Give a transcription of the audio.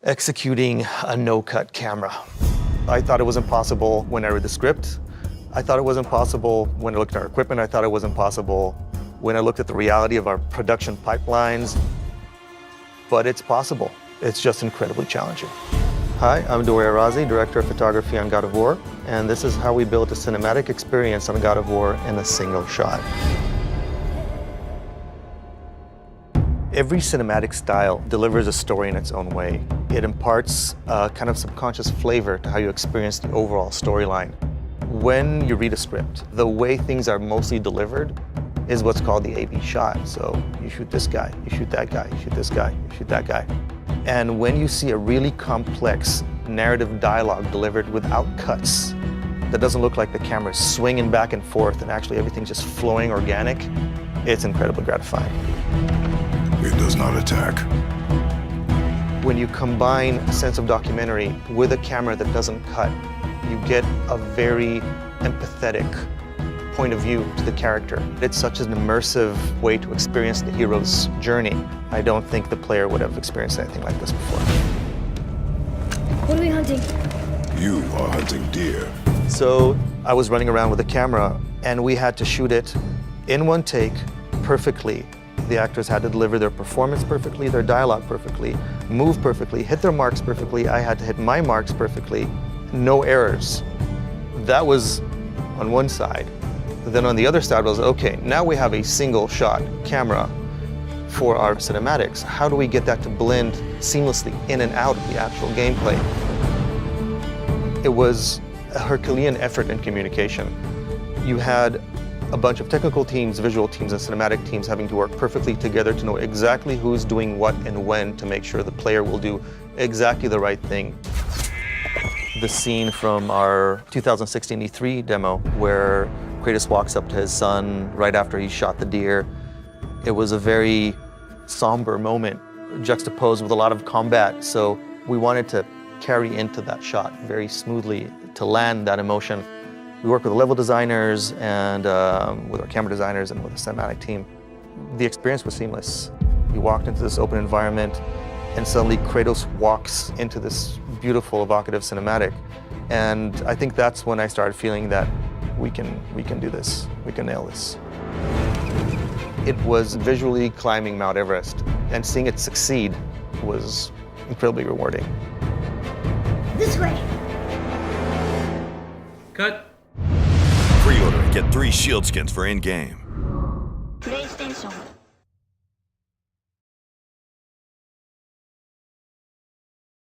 Executing a no-cut camera. I thought it was impossible when I read the script. I thought it was impossible when I looked at our equipment. I thought it was impossible when I looked at the reality of our production pipelines. But it's possible. It's just incredibly challenging. Hi, I'm Dwayne Arazi, Director of Photography on God of War, and this is how we built a cinematic experience on God of War in a single shot. Every cinematic style delivers a story in its own way. It imparts a kind of subconscious flavor to how you experience the overall storyline. When you read a script, the way things are mostly delivered is what's called the A-B shot. So you shoot this guy, you shoot that guy, you shoot this guy, you shoot that guy. And when you see a really complex narrative dialogue delivered without cuts, that doesn't look like the camera's swinging back and forth and actually everything's just flowing organic, it's incredibly gratifying. It does not attack. When you combine a sense of documentary with a camera that doesn't cut, you get a very empathetic point of view to the character. It's such an immersive way to experience the hero's journey. I don't think the player would have experienced anything like this before. What are we hunting? You are hunting deer. So I was running around with a camera and we had to shoot it in one take perfectly. The actors had to deliver their performance perfectly, their dialogue perfectly, move perfectly, hit their marks perfectly. I had to hit my marks perfectly, no errors. That was on one side. Then on the other side was, okay, now we have a single shot camera for our cinematics. How do we get that to blend seamlessly in and out of the actual gameplay? It was a Herculean effort in communication. You had a bunch of technical teams, visual teams, and cinematic teams having to work perfectly together to know exactly who's doing what and when to make sure the player will do exactly the right thing. The scene from our 2016 E3 demo where Kratos walks up to his son right after he shot the deer, it was a very somber moment, juxtaposed with a lot of combat. So we wanted to carry into that shot very smoothly to land that emotion. We worked with the level designers and with our camera designers and with the cinematic team. The experience was seamless. You walked into this open environment and suddenly Kratos walks into this beautiful, evocative cinematic. And I think that's when I started feeling that we can do this, we can nail this. It was visually climbing Mount Everest, and seeing it succeed was incredibly rewarding. This way. Cut. Pre-order and get 3 shield skins for in-game. PlayStation